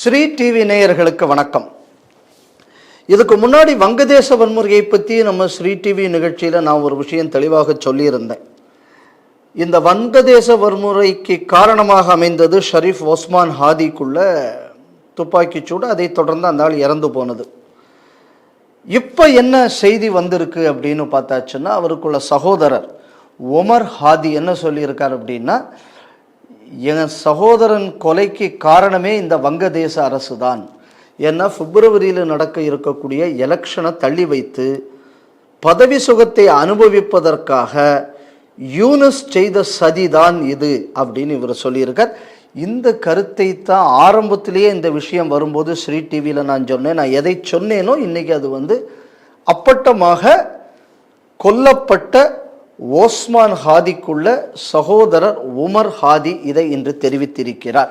Sri TV நேயர்களுக்கு வணக்கம். இதுக்கு முன்னாடி வங்கதேச வன்முறையை பற்றி நம்ம ஸ்ரீ டிவி நிகழ்ச்சியில் நான் ஒரு விஷயம் தெளிவாக சொல்லியிருந்தேன். இந்த வங்கதேச வன்முறைக்கு காரணமாக அமைந்தது ஷரீஃப் ஒஸ்மான் ஹாதிக்குள்ள துப்பாக்கிச்சூடு, அதை தொடர்ந்து அந்த ஆள் இறந்து போனது. இப்போ என்ன செய்தி வந்திருக்கு அப்படின்னு பார்த்தாச்சுன்னா, அவருக்குள்ள சகோதரர் ஒமர் ஹாதி என்ன சொல்லியிருக்கார் அப்படின்னா, என் சகோதரன் கொலைக்கு காரணமே இந்த வங்கதேச அரசு தான். ஏன்னா பிப்ரவரியில் நடக்க இருக்கக்கூடிய எலெக்ஷனை தள்ளி வைத்து பதவி சுகத்தை அனுபவிப்பதற்காக யூனுஸ் செய்த சதிதான் இது அப்படின்னு இவர் சொல்லியிருக்கார். இந்த கருத்தை தான் ஆரம்பத்திலேயே இந்த விஷயம் வரும்போது ஸ்ரீ டிவியில் நான் சொன்னேன். நான் எதை சொன்னேனோ இன்னைக்கு அது அப்பட்டமாக கொல்லப்பட்ட ஓஸ்மான் ஹாதிக்குள்ள சகோதரர் உமர் ஹாதி இதை இன்று தெரிவித்திருக்கிறார்.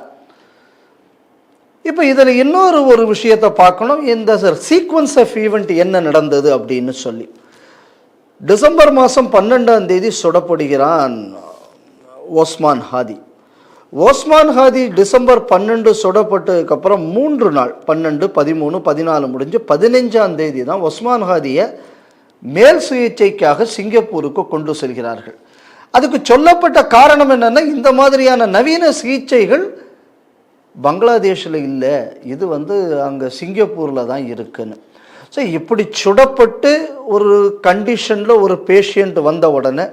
இப்போ இதில் இன்னொரு விஷயத்தை பார்க்கணும். இந்த சீக்வன்ஸ் ஆஃப் ஈவெண்ட் என்ன நடந்தது அப்படின்னு சொல்லி, டிசம்பர் மாதம் 12ஆம் தேதி சுடப்படுகிறான் ஓஸ்மான் ஹாதி. ஓஸ்மான் ஹாதி டிசம்பர் 12 சுடப்பட்டதுக்கப்புறம் 3 நாள் 12, 13, 14 முடிஞ்சு 15ஆம் தேதி தான் ஒஸ்மான் ஹாதியை மேல் சிகிச்சைக்காக சிங்கப்பூருக்கு கொண்டு செல்கிறார்கள். அதுக்கு சொல்லப்பட்ட காரணம் என்னன்னா, இந்த மாதிரியான நவீன சிகிச்சைகள் பங்களாதேஷில் இல்லை, இது அங்கே சிங்கப்பூரில் தான் இருக்குன்னு. ஸோ இப்படி சுடப்பட்டு ஒரு கண்டிஷனில் ஒரு பேஷண்ட் வந்த உடனே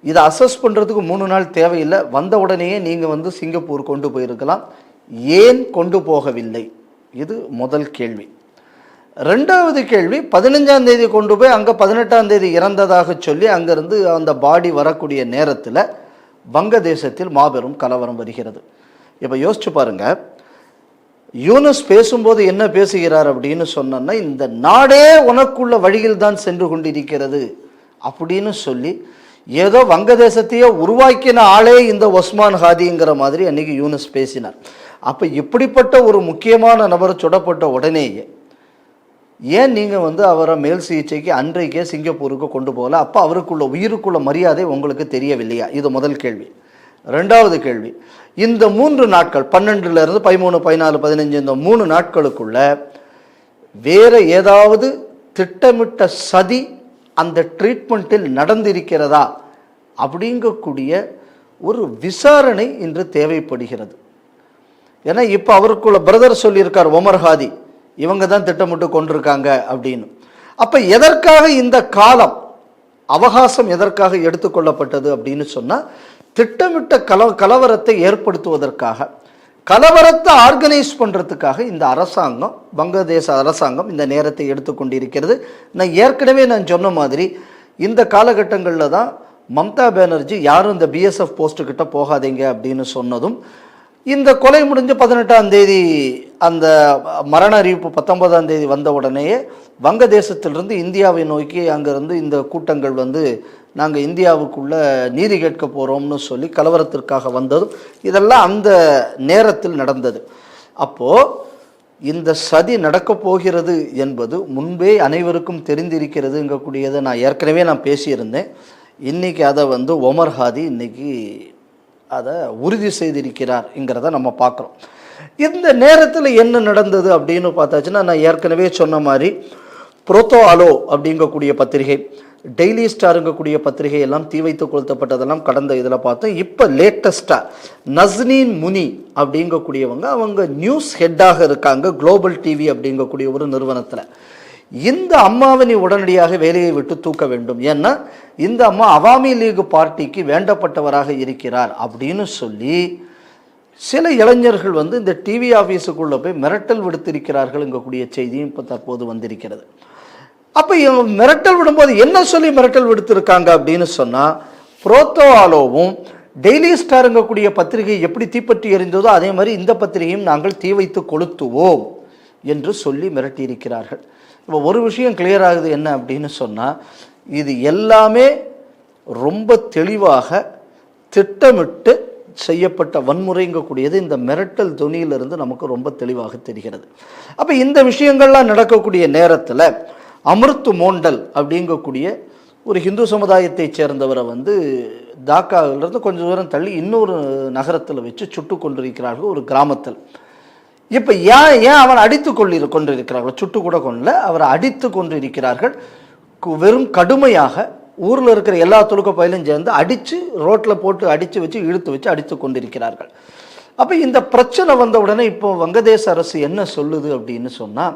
இதை அசஸ் பண்ணுறதுக்கு 3 நாள் தேவையில்லை, வந்த உடனேயே நீங்கள் சிங்கப்பூர் கொண்டு போயிருக்கலாம். ஏன் கொண்டு போகவில்லை? இது முதல் கேள்வி. ரெண்டாவது கேள்வி, 15ஆம் தேதி கொண்டு போய் அங்கே 18ஆம் தேதி இறந்ததாக சொல்லி அங்கேருந்து அந்த பாடி வரக்கூடிய நேரத்தில் வங்கதேசத்தில் மாபெரும் கலவரம் வருகிறது. இப்போ யோசிச்சு பாருங்க, யூனுஸ் பேசும்போது என்ன பேசுகிறார் அப்படின்னு சொன்னா, இந்த நாடே உனக்குள்ள வழியில் தான் சென்று கொண்டிருக்கிறது அப்படின்னு சொல்லி ஏதோ வங்கதேசத்தையே உருவாக்கின ஆளே இந்த ஒஸ்மான் ஹாதிங்கிற மாதிரி அன்னைக்கு யூனுஸ் பேசினார். அப்போ இப்படிப்பட்ட ஒரு முக்கியமான நபர் சுடப்பட்ட உடனேயே ஏன் நீங்கள் அவரை மேல் சிகிச்சைக்கு அன்றைக்கே சிங்கப்பூருக்கு கொண்டு போகல? அப்போ அவருக்குள்ள உயிருக்குள்ள மரியாதை உங்களுக்கு தெரியவில்லையா? இது முதல் கேள்வி. ரெண்டாவது கேள்வி, இந்த 3 நாட்கள் 12லேருந்து 13, 14, 15 இந்த 3 நாட்களுக்குள்ள வேற ஏதாவது திட்டமிட்ட சதி அந்த ட்ரீட்மெண்ட்டில் நடந்திருக்கிறதா அப்படிங்கக்கூடிய ஒரு விசாரணை இன்று தேவைப்படுகிறது. ஏன்னா இப்போ அவருக்குள்ள பிரதர் சொல்லியிருக்கார் ஒமர் ஹாதி, இவங்க தான் திட்டமிட்டு கொண்டிருக்காங்க அப்படின்னு. அப்போ எதற்காக இந்த காலம் அவகாசம் எதற்காக எடுத்துக்கொள்ளப்பட்டது அப்படின்னு சொன்னால், திட்டமிட்ட கலவரத்தை ஏற்படுத்துவதற்காக, கலவரத்தை ஆர்கனைஸ் பண்ணுறதுக்காக இந்த அரசாங்கம், வங்கதேச அரசாங்கம் இந்த நேரத்தை எடுத்துக்கொண்டிருக்கிறது. நான் ஏற்கனவே சொன்ன மாதிரி இந்த காலகட்டங்களில் தான் மம்தா பானர்ஜி யாரும் இந்த பிஎஸ்எஃப் போஸ்ட்டுக்கிட்ட போகாதீங்க அப்படின்னு சொன்னதும், இந்த கொலை முடிஞ்சு 18ஆம் தேதி அந்த மரண அறிவிப்பு 19ஆம் தேதி வந்த உடனேயே வங்கதேசத்திலிருந்து இந்தியாவை நோக்கி அங்கேருந்து இந்த கூட்டங்கள் நாங்கள் இந்தியாவுக்குள்ள நீதி கேட்க போகிறோம்னு சொல்லி கலவரத்திற்காக வந்ததும் இதெல்லாம் அந்த நேரத்தில் நடந்தது. அப்போது இந்த சதி நடக்கப் போகிறது என்பது முன்பே அனைவருக்கும் தெரிந்திருக்கிறதுங்கக்கூடியதை நான் ஏற்கனவே பேசியிருந்தேன். இன்றைக்கி அதை ஒமர் ஹாதி இன்னைக்கு அதை உறுதி செய்திருக்கிறார்ங்கிறத நம்ம பார்க்குறோம். இந்த நேரத்தில் என்ன நடந்தது அப்படின்னு பார்த்தாச்சுன்னா, நான் ஏற்கனவே சொன்ன மாதிரி புரோத்தோ அலோ அப்படிங்கக்கூடிய பத்திரிகை, டெய்லி ஸ்டாருங்கக்கூடிய பத்திரிகை எல்லாம் தீ வைத்து கொளுத்தப்பட்டதெல்லாம் கடந்த இதில் பார்த்தோம். இப்போ லேட்டஸ்டாக நஸ்னீன் முனி அப்படிங்கக்கூடியவங்க அவங்க நியூஸ் ஹெட்டாக இருக்காங்க குளோபல் டிவி அப்படிங்கக்கூடிய ஒரு நிறுவனத்தில். இந்த அம்மாவை நீ உடனடியாக வேலையை விட்டு தூக்க வேண்டும், ஏன்னா இந்த அம்மா அவாமி லீக் பார்ட்டிக்கு வேண்டப்பட்டவராக இருக்கிறார் அப்படின்னு சொல்லி சில இளைஞர்கள் இந்த டிவி ஆஃபீஸுக்குள்ளே போய் மிரட்டல் விடுத்திருக்கிறார்கள்ங்கக்கூடிய செய்தியும் இப்போ தற்போது வந்திருக்கிறது. அப்போ மிரட்டல் விடும்போது என்ன சொல்லி மிரட்டல் விடுத்திருக்காங்க அப்படின்னு சொன்னால், புரோத்தோ ஆலோவும் டெய்லி ஸ்டாருங்கக்கூடிய பத்திரிகை எப்படி தீப்பற்றி எறிந்ததோ அதே மாதிரி இந்த பத்திரிகையும் நாங்கள் தீ வைத்து கொளுத்துவோம் என்று சொல்லி மிரட்டியிருக்கிறார்கள். இப்போ ஒரு விஷயம் கிளியர் ஆகுது என்ன அப்படின்னு சொன்னால், இது எல்லாமே ரொம்ப தெளிவாக திட்டமிட்டு செய்யப்பட்ட வன்முறைங்கக்கூடியது இந்த மிரட்டல் துணியிலிருந்து நமக்கு ரொம்ப தெளிவாக தெரிகிறது. அப்போ இந்த விஷயங்கள்லாம் நடக்கக்கூடிய நேரத்தில் அமிர்த் மோண்டல் அப்படிங்கக்கூடிய ஒரு ஹிந்து சமுதாயத்தை சேர்ந்தவரை தாக்காவிலிருந்து கொஞ்சம் தூரம் தள்ளி இன்னொரு நகரத்தில் வச்சு சுட்டு கொண்டிருக்கிறார்கள், ஒரு கிராமத்தில். இப்போ ஏன் ஏன் அவன் அடித்து கொண்டிருக்கிறார்கள், சுட்டு கூட கொள்ள அவரை அடித்து கொண்டு இருக்கிறார்கள். வெறும் கடுமையாக ஊரில் இருக்கிற எல்லா துலுக்க பயிலும் சேர்ந்து அடித்து ரோட்டில் போட்டு அடித்து வச்சு இழுத்து வச்சு அடித்து கொண்டிருக்கிறார்கள். அப்போ இந்த பிரச்சனை வந்த உடனே இப்போ வங்கதேச அரசு என்ன சொல்லுது அப்படின்னு சொன்னால்,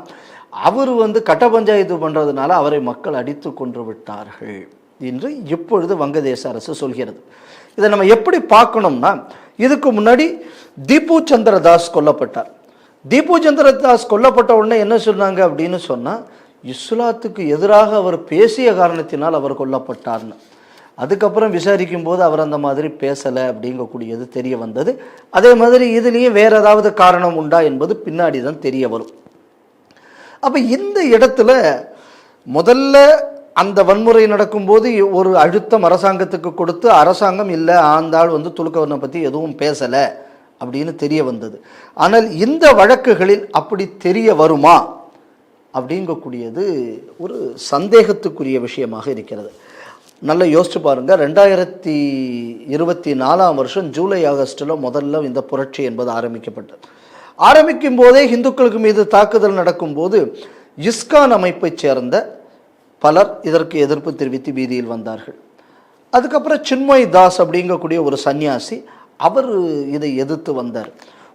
அவர் கட்ட பஞ்சாயத்து பண்ணுறதுனால அவரை மக்கள் அடித்து கொன்று விட்டார்கள் என்று இப்பொழுது வங்கதேச அரசு சொல்கிறது. இதை நம்ம எப்படி பார்க்கணும்னா, இதுக்கு முன்னாடி தீபு சந்திரதாஸ் கொல்லப்பட்டார். தீபு சந்திரதாஸ் கொல்லப்பட்ட உடனே என்ன சொன்னாங்க அப்படின்னு சொன்னால், இஸ்லாத்துக்கு எதிராக அவர் பேசிய காரணத்தினால் அவர் கொல்லப்பட்டார்னு. அதுக்கப்புறம் விசாரிக்கும் போது அவர் அந்த மாதிரி பேசலை அப்படிங்கக்கூடியது தெரிய வந்தது. அதே மாதிரி இதுலேயும் வேற ஏதாவது காரணம் உண்டா என்பது பின்னாடி தான் தெரிய வரும். அப்போ இந்த இடத்துல முதல்ல அந்த வன்முறை நடக்கும்போது ஒரு அழுத்தம் அரசாங்கத்துக்கு கொடுத்து, அரசாங்கம் இல்லை ஆண்டாள் துலுக்கவனை பற்றி எதுவும் பேசலை அப்படின்னு தெரிய வந்தது. ஆனால் இந்த வழக்குகளில் அப்படி தெரிய வருமா அப்படிங்கக்கூடியது ஒரு சந்தேகத்துக்குரிய விஷயமாக இருக்கிறது. நல்லா யோசிச்சு பாருங்க. 2024 ஜூலை ஆகஸ்டில் முதல்ல இந்த புரட்சி என்பது ஆரம்பிக்கப்பட்டது. ஆரம்பிக்கும் போதே இந்துக்களுக்கு மீது தாக்குதல் நடக்கும்போது இஸ்கான் அமைப்பைச் சேர்ந்த பலர் இதற்கு எதிர்ப்பு தெரிவித்து வீதியில் வந்தார்கள். அதுக்கப்புறம் சின்மய் தாஸ் அப்படிங்கக்கூடிய ஒரு சன்னியாசி அவர் இதை எதிர்த்து வந்தார்.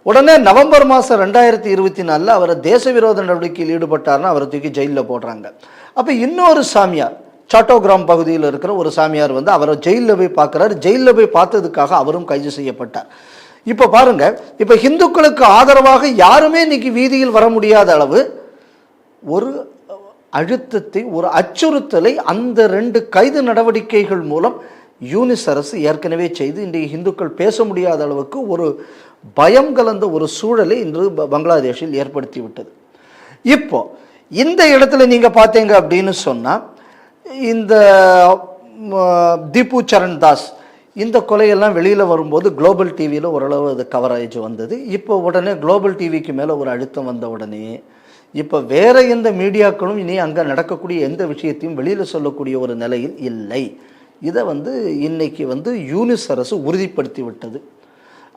உடனே நவம்பர் மாதம் 2024 அவரை தேச விரோத நடவடிக்கையில் ஈடுபட்டார்னு அவரை தூக்கி ஜெயிலில் போடுறாங்க. அப்போ இன்னொரு சாமியார், சாட்டோகிராம் பகுதியில் இருக்கிற ஒரு சாமியார் அவரை ஜெயிலில் போய் பார்க்குறாரு. ஜெயிலில் போய் பார்த்ததுக்காக அவரும் கைது செய்யப்பட்டார். இப்போ பாருங்க, இப்போ இந்துக்களுக்கு ஆதரவாக யாருமே இன்னைக்கு வீதியில் வர முடியாத அளவு ஒரு அழுத்தத்தை, ஒரு அச்சுறுத்தலை அந்த 2 கைது நடவடிக்கைகள் மூலம் யூனிஸ் அரசு ஏற்கனவே செய்து இன்றைக்கு இந்துக்கள் பேச முடியாத அளவுக்கு ஒரு பயம் கலந்த ஒரு சூழலை இன்று பங்களாதேஷில் ஏற்படுத்தி விட்டது. இப்போ இந்த இடத்துல நீங்க பார்த்தீங்க அப்படின்னு சொன்னா, இந்த தீபு சரண் தாஸ் இந்த கொலையெல்லாம் வெளியில் வரும்போது குளோபல் டிவியில் ஓரளவு அது கவரேஜ் வந்தது. இப்போ உடனே குளோபல் டிவிக்கு மேலே ஒரு அழுத்தம் வந்த உடனே இப்போ வேற எந்த மீடியாக்களும் இனி அங்கே நடக்கக்கூடிய எந்த விஷயத்தையும் வெளியில் சொல்லக்கூடிய ஒரு நிலையில் இல்லை. இதை இன்னைக்கு யூனிஸ் அரசு உறுதிப்படுத்தி விட்டது.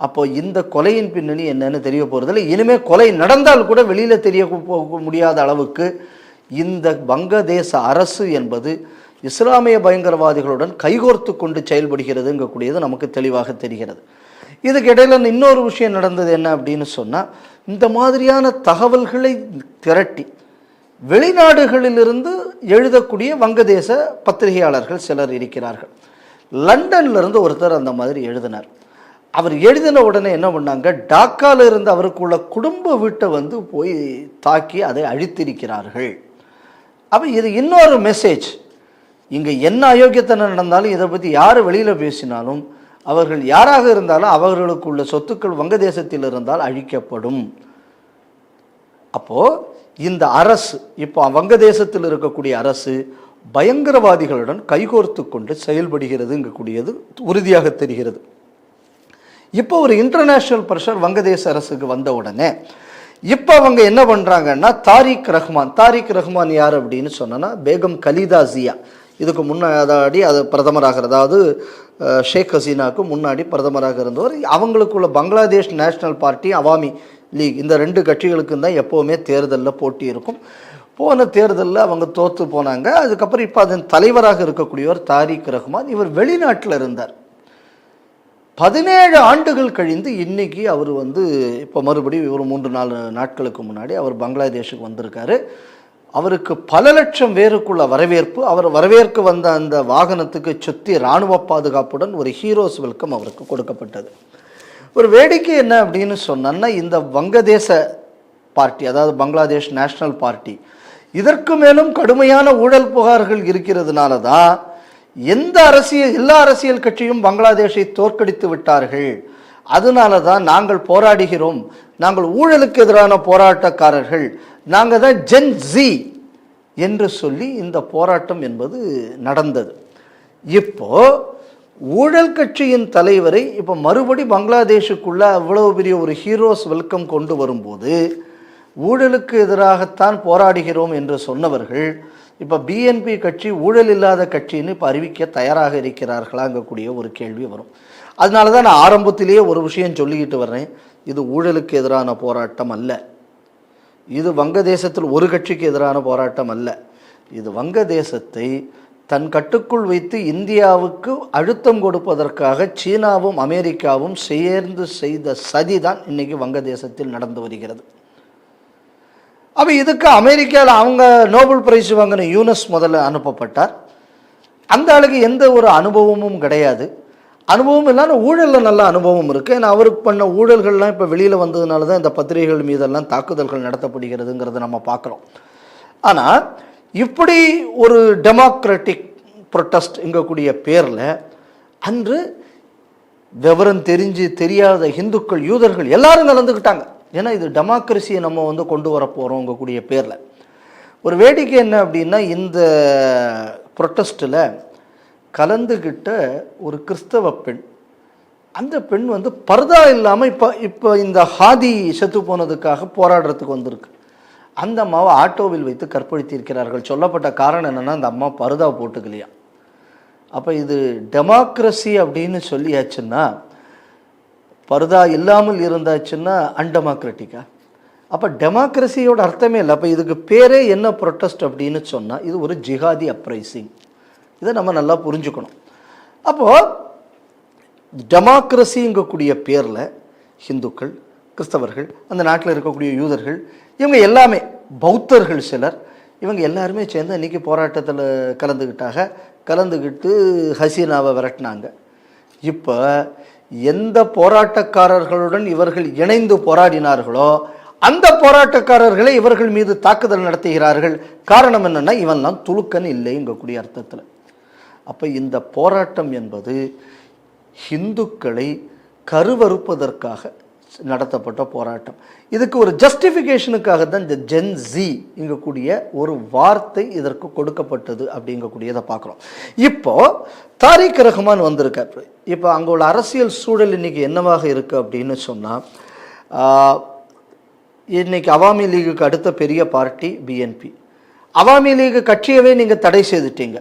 அப்போ இந்த கொலையின் பின்னணி என்னன்னு தெரிய போகிறதில்ல. இனிமேல் கொலை நடந்தால் கூட வெளியில் தெரிய போக முடியாத அளவுக்கு இந்த வங்கதேச அரசு என்பது இஸ்லாமிய பயங்கரவாதிகளுடன் கைகோர்த்து கொண்டு செயல்படுகிறதுங்கக்கூடியது நமக்கு தெளிவாக தெரிகிறது. இதுக்கு இடையில இன்னொரு விஷயம் நடந்தது என்ன அப்படின்னு சொன்னால், இந்த மாதிரியான தகவல்களை திரட்டி வெளிநாடுகளிலிருந்து எழுதக்கூடிய வங்கதேச பத்திரிகையாளர்கள் சிலர் இருக்கிறார்கள். லண்டன்லேருந்து ஒருத்தர் அந்த மாதிரி எழுதினார். அவர் எழுதின உடனே என்ன பண்ணாங்க, டாக்கால இருந்து அவருக்குள்ள குடும்ப வீட்டை போய் தாக்கி அதை அழித்திருக்கிறார்கள். அப்போ இது இன்னொரு மெசேஜ். இங்கே என்ன அயோக்கியத்தனம் நடந்தாலும், இதை பற்றி யார் வெளியில் பேசினாலும், அவர்கள் யாராக இருந்தாலும் அவர்களுக்குள்ள சொத்துக்கள் வங்கதேசத்தில் இருந்தால் அழிக்கப்படும். அப்போது இந்த அரசு, இப்போ வங்கதேசத்தில் இருக்கக்கூடிய அரசு பயங்கரவாதிகளுடன் கைகோர்த்து கொண்டு செயல்படுகிறதுங்கக்கூடியது உறுதியாக தெரிகிறது. இப்போ ஒரு இன்டர்நேஷ்னல் ப்ரெஷர் வங்கதேச அரசுக்கு வந்த உடனே இப்போ அவங்க என்ன பண்ணுறாங்கன்னா, தாரிக் ரஹ்மான் யார் அப்படின்னு சொன்னா, பேகம் கலீதா ஜியா இதுக்கு முன்னாடி அது பிரதமராக, அதாவது ஷேக் ஹசீனாவுக்கு முன்னாடி பிரதமராக இருந்தவர். அவங்களுக்குள்ள பங்களாதேஷ் நேஷனல் பார்ட்டி, அவாமி லீக், இந்த 2 கட்சிகளுக்கும் தான் எப்போவுமே தேர்தலில் போட்டி இருக்கும். போன தேர்தலில் அவங்க தோற்று போனாங்க. அதுக்கப்புறம் இப்போ அதன் தலைவராக இருக்கக்கூடியவர் தாரிக் ரஹ்மான். இவர் வெளிநாட்டில் இருந்தார். 17 ஆண்டுகள் கழிந்து இன்னைக்கு அவர் இப்போ மறுபடியும் ஒரு 3-4 நாட்களுக்கு முன்னாடி அவர் பங்களாதேஷுக்கு வந்திருக்காரு. அவருக்கு பல லட்சம் பேருக்குள்ள வரவேற்பு. அவர் வரவேற்க வந்த அந்த வாகனத்துக்கு சுற்றி இராணுவ பாதுகாப்புடன் ஒரு ஹீரோஸ் வெல்கம் அவருக்கு கொடுக்கப்பட்டது. ஒரு வேடிக்கை என்ன அப்படின்னு சொன்னா, இந்த வங்கதேச பார்ட்டி, அதாவது பங்களாதேஷ் நேஷனல் பார்ட்டி, இதற்கு மேலும் கடுமையான ஊழல் புகார்கள் இருக்கிறதுனால தான் எல்லா அரசியல் கட்சியும் பங்களாதேஷை தோற்கடித்து விட்டார்கள். அதனால தான் நாங்கள் போராடுகிறோம், நாங்கள் ஊழலுக்கு எதிரான போராட்டக்காரர்கள், நாங்கள் தான் ஜென் ஜி என்று சொல்லி இந்த போராட்டம் என்பது நடந்தது. இப்போ ஊழல் கட்சியின் தலைவரை இப்போ மறுபடி பங்களாதேஷுக்குள்ள அவ்வளவு பெரிய ஒரு ஹீரோஸ் வெல்கம் கொண்டு வரும்போது, ஊழலுக்கு எதிராகத்தான் போராடுகிறோம் என்று சொன்னவர்கள் இப்போ பிஎன்பி கட்சி ஊழல் இல்லாத கட்சின்னு இப்போ அறிவிக்க தயாராக இருக்கிறார்களாங்கக்கூடிய ஒரு கேள்வி வரும். அதனால தான் நான் ஆரம்பத்திலேயே ஒரு விஷயம் சொல்லிக்கிட்டு வர்றேன். இது ஊழலுக்கு எதிரான போராட்டம் அல்ல. இது வங்கதேசத்தில் ஒரு கட்சிக்கு எதிரான போராட்டம் அல்ல. இது வங்கதேசத்தை தன் கட்டுக்குள் வைத்து இந்தியாவுக்கு அழுத்தம் கொடுப்பதற்காக சீனாவும் அமெரிக்காவும் சேர்ந்து செய்த சதிதான் இன்னைக்கு வங்கதேசத்தில் நடந்து வருகிறது. அப்போ இதுக்கு அமெரிக்காவில் அவங்க நோபல் பிரைஸ் வாங்கின யூனஸ் முதல்ல அனுப்பப்பட்டார். அந்த ஆளுக்கு எந்த ஒரு அனுபவமும் கிடையாது. அனுபவம் இல்லாமல் ஊழலில் நல்ல அனுபவம் இருக்குது. ஏன்னா அவருக்கு பண்ண ஊழல்கள்லாம் இப்போ வெளியில் வந்ததுனால தான் இந்த பத்திரிகைகள் மீதெல்லாம் தாக்குதல்கள் நடத்தப்படுகிறதுங்கிறத நம்ம பார்க்குறோம். ஆனால் இப்படி ஒரு டெமோக்ராட்டிக் ப்ரொட்டஸ்ட் எங்கக்கூடிய பேரில் அன்று விவரம் தெரியாத இந்துக்கள் யூதர்கள் எல்லாரும் கலந்துக்கிட்டாங்க. ஏன்னா இது டெமோக்ரஸியை நம்ம கொண்டு வர போகிறோம் உங்கக்கூடிய பேரில். ஒரு வேடிக்கை என்ன அப்படின்னா, இந்த ப்ரொட்டஸ்ட்டில் கலந்துக்கிட்ட ஒரு கிறிஸ்தவ பெண், அந்த பெண் பர்தா இல்லாமல் இப்போ இந்த ஹாதி செத்து போனதுக்காக போராடுறதுக்கு வந்திருக்கு. அந்த அம்மாவை ஆட்டோவில் வைத்து கற்பழித்திருக்கிறார்கள். சொல்லப்பட்ட காரணம் என்னென்னா, அந்த அம்மா பர்தா போட்டுக்கலையா. அப்போ இது டெமோக்ரஸி அப்படின்னு சொல்லியாச்சுன்னா, பர்தா இல்லாமல் இருந்தாச்சுன்னா அன்டெமோக்ராட்டிக்கா? அப்போ டெமோக்ரஸியோட அர்த்தமே இல்லை. அப்போ இதுக்கு பேரே என்ன ப்ரொட்டஸ்ட் அப்படின்னு சொன்னால், இது ஒரு ஜிஹாதி அப்ரைசிங். இதை நம்ம நல்லா புரிஞ்சுக்கணும். அப்போது டெமோக்ரஸிங்கக்கூடிய பேரில் ஹிந்துக்கள், கிறிஸ்தவர்கள், அந்த நாட்டில் இருக்கக்கூடிய யூதர்கள், இவங்க எல்லாமே பௌத்தர்கள் சிலர், இவங்க எல்லாருமே சேர்ந்து இன்றைக்கி போராட்டத்தில் கலந்துக்கிட்டு ஹசீனாவை விரட்டினாங்க. இப்போ எந்த போராட்டக்காரர்களுடன் இவர்கள் இணைந்து போராடினார்களோ அந்த போராட்டக்காரர்களை இவர்கள் மீது தாக்குதல் நடத்துகிறார்கள். காரணம் என்னென்னா, இவன்லாம் துலுக்கன் இல்லைங்கக்கூடிய அர்த்தத்தில். அப்போ இந்த போராட்டம் என்பது ஹிந்துக்களை கருவறுப்பதற்காக நடத்தப்பட்ட போராட்டம். இதுக்கு ஒரு ஜஸ்டிஃபிகேஷனுக்காக தான் இந்த ஜென்ஸி இங்கக்கூடிய ஒரு வார்த்தை இதற்கு கொடுக்கப்பட்டது அப்படிங்கக்கூடியதை பார்க்குறோம். இப்போ தாரிக் ரஹ்மான் வந்திருக்காரு. இப்போ அங்கே உள்ள அரசியல் சூழல் இன்னைக்கு என்னவாக இருக்குது அப்படின்னு சொன்னால், இன்னைக்கு அவாமி லீகுக்கு அடுத்த பெரிய பார்ட்டி பிஎன்பி. அவாமி லீகு கட்சியவே நீங்கள் தடை செய்துட்டீங்க.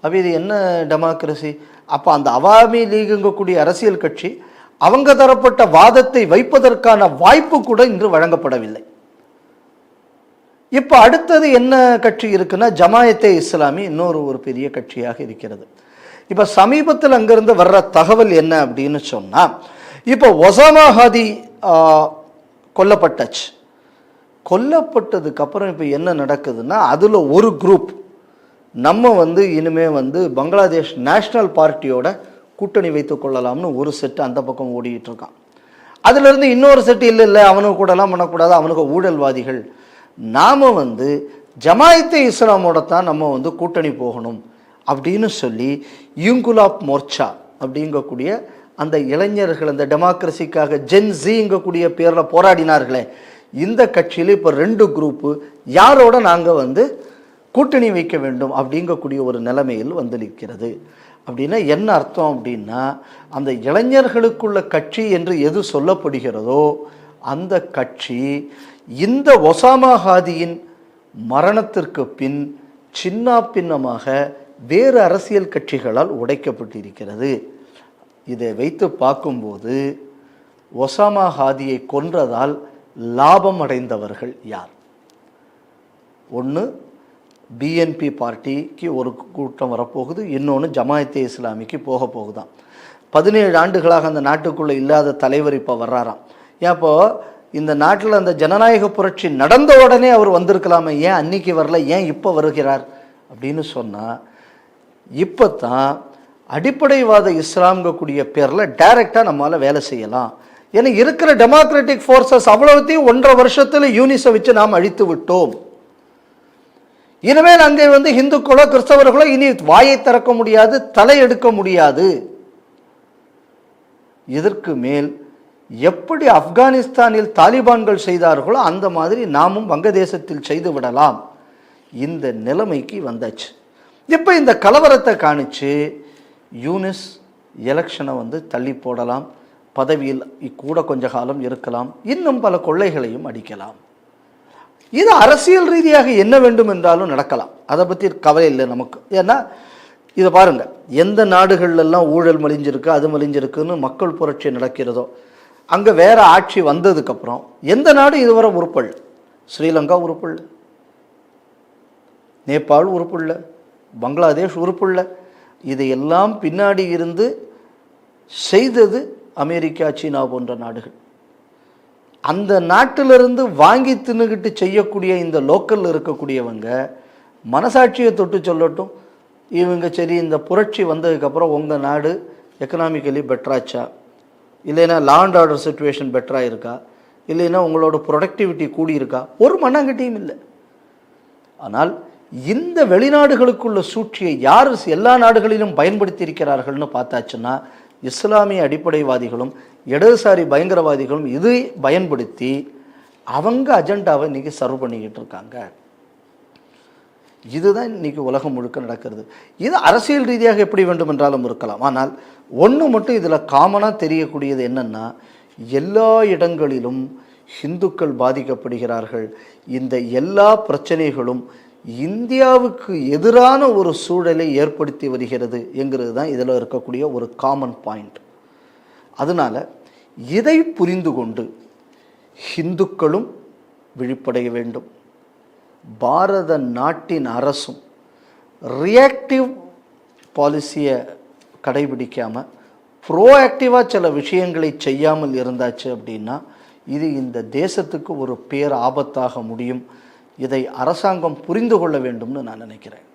அப்போ இது என்ன டெமோக்ரஸி? அப்போ அந்த அவாமி லீகுங்கக்கூடிய அரசியல் கட்சி அவங்க தரப்பட்ட வாதத்தை வைப்பதற்கான வாய்ப்பு கூட இன்று வழங்கப்படவில்லை. இப்போ அடுத்தது என்ன கட்சி இருக்குன்னா, ஜமாயத்தே இஸ்லாமி இன்னொரு பெரிய கட்சியாக இருக்கிறது. இப்போ சமீபத்தில் அங்கிருந்து வர்ற தகவல் என்ன அப்படின்னு சொன்னால், இப்போ ஒசாமா ஹாதி கொல்லப்பட்டதுக்கு அப்புறம் இப்போ என்ன நடக்குதுன்னா, அதில் ஒரு குரூப் நம்ம இனிமே பங்களாதேஷ் நேஷ்னல் பார்ட்டியோட கூட்டணி வைத்து கொள்ளலாம்னு ஒரு செட்டு அந்த பக்கம் ஓடிக்கிட்டு இருக்கான். அதுலேருந்து இன்னொரு செட்டு இல்லை அவனுக்கு கூடலாம் பண்ணக்கூடாது, அவனுக்கு ஊழல்வாதிகள், நாம் ஜமாயத்தே இஸ்லாமோட தான் நம்ம கூட்டணி போகணும் அப்படின்னு சொல்லி இங்குலாப் மோர்ச்சா அப்படிங்கக்கூடிய அந்த இளைஞர்கள், அந்த டெமோக்ரஸிக்காக ஜென்ஸிங்கக்கூடிய பேரில் போராடினார்களே, இந்த கட்சியில் இப்போ 2 குரூப்பு யாரோட நாங்கள் கூட்டணி வைக்க வேண்டும் அப்படிங்கக்கூடிய ஒரு நிலைமையில் நிற்கிறது. அப்படின்னா என்ன அர்த்தம் அப்படின்னா, அந்த இளைஞர்களுக்குள்ள கட்சி என்று எது சொல்லப்படுகிறதோ அந்த கட்சி இந்த ஒசாமா ஹாதியின் மரணத்திற்கு பின் சின்ன பின்னமாக வேறு அரசியல் கட்சிகளால் உடைக்கப்பட்டிருக்கிறது. இதை வைத்து பார்க்கும்போது ஒசாமா ஹாதியை கொன்றதால் லாபம் அடைந்தவர்கள் யார்? ஒன்று பிஎன்பி பார்ட்டிக்கு ஒரு கூட்டம் வரப்போகுது, இன்னொன்று ஜமாயத்தே இஸ்லாமிக்கு போக போகுதான். 17 ஆண்டுகளாக அந்த நாட்டுக்குள்ளே இல்லாத தலைவர் இப்போ வர்றாராம். ஏன் இப்போ இந்த நாட்டில் அந்த ஜனநாயக புரட்சி நடந்த உடனே அவர் வந்திருக்கலாமே, ஏன் அன்னைக்கு வரல, ஏன் இப்போ வருகிறார் அப்படின்னு சொன்னால், இப்போ தான் அடிப்படைவாத இஸ்லாம்கக்கூடிய பேரில் டைரெக்டாக நம்மளால் வேலை செய்யலாம். ஏன்னா இருக்கிற டெமோக்ராட்டிக் ஃபோர்ஸஸ் அவ்வளோத்தையும் 1.5 வருஷத்தில் யூனிஸை வச்சு நாம் அழித்து விட்டோம். இனிமேல் அங்கே இந்துக்களோ கிறிஸ்தவர்களோ இனி வாயை திறக்க முடியாது, தலை எடுக்க முடியாது. இதற்கு மேல் எப்படி ஆப்கானிஸ்தானில் தாலிபான்கள் செய்தார்களோ அந்த மாதிரி நாமும் வங்கதேசத்தில் செய்து விடலாம். இந்த நிலைமைக்கு வந்தாச்சு. இப்போ இந்த கலவரத்தை காணிச்சு யூனிஸ் எலெக்ஷனை தள்ளி போடலாம், பதவியில் கூட கொஞ்ச காலம் இருக்கலாம், இன்னும் பல கொள்ளைகளையும் அடிக்கலாம். இது அரசியல் ரீதியாக என்ன வேண்டும் என்றாலும் நடக்கலாம், அதை பற்றி கவலை இல்லை நமக்கு. ஏன்னா இதை பாருங்கள், எந்த நாடுகள்லாம் ஊழல் மலிஞ்சிருக்கு அது மலிஞ்சிருக்குன்னு மக்கள் புரட்சி நடக்கிறதோ அங்கே வேற ஆட்சி வந்ததுக்கப்புறம் எந்த நாடு இதுவரை உறுப்பல்? ஸ்ரீலங்கா உறுப்புள்ள, நேபாள் உறுப்புள்ள, பங்களாதேஷ் உறுப்புள்ள. இதையெல்லாம் பின்னாடி இருந்து செய்தது அமெரிக்கா, சீனா போன்ற நாடுகள். அந்த நாட்டிலிருந்து வாங்கி தின்னுக்கிட்டு செய்யக்கூடிய இந்த லோக்கலில் இருக்கக்கூடியவங்க மனசாட்சியை தொட்டு சொல்லட்டும், இவங்க சரி இந்த புரட்சி வந்ததுக்கப்புறம் உங்கள் நாடு எக்கனாமிக்கலி பெட்டராச்சா, இல்லைன்னா லா அண்ட் ஆர்டர் சிச்சுவேஷன் பெட்டராக இருக்கா, இல்லைன்னா உங்களோட ப்ரொடக்டிவிட்டி கூடியிருக்கா? ஒரு மண்ணாங்கட்டியும் இல்லை. ஆனால் இந்த வெளிநாடுகளுக்குள்ள சூழ்ச்சியை யார் எல்லா நாடுகளிலும் பயன்படுத்தி இருக்கிறார்கள்னு பார்த்தாச்சுன்னா இஸ்லாமிய அடிப்படைவாதிகளும் இடதுசாரி பயங்கரவாதிகளும் இதை பயன்படுத்தி அவங்க அஜெண்டாவை இன்னைக்கு சர்வ் பண்ணிக்கிட்டு இருக்காங்க. இதுதான் இன்னைக்கு உலகம் முழுக்க நடக்கிறது. இது அரசியல் ரீதியாக எப்படி வேண்டும் என்றாலும் இருக்கலாம். ஆனால் ஒன்று மட்டும் இதில் காமனாக தெரியக்கூடியது என்னன்னா, எல்லா இடங்களிலும் இந்துக்கள் பாதிக்கப்படுகிறார்கள். இந்த எல்லா பிரச்சனைகளும் இந்தியாவுக்கு எதிரான ஒரு சூழலை ஏற்படுத்தி வருகிறது என்கிறது தான் இதில் இருக்கக்கூடிய ஒரு காமன் பாயிண்ட். அதனால இதை புரிந்து கொண்டு இந்துக்களும் விழிப்படைய வேண்டும். பாரத நாட்டின் அரசும் ரியாக்டிவ் பாலிசியை கடைபிடிக்காமல் ப்ரோஆக்டிவாக சில விஷயங்களை செய்யாமல் இருந்தாச்சு அப்படின்னா இது இந்த தேசத்துக்கு ஒரு பேர் ஆபத்தாக முடியும். இதை அரசாங்கம் புரிந்து கொள்ள வேண்டும்னு நான் நினைக்கிறேன்.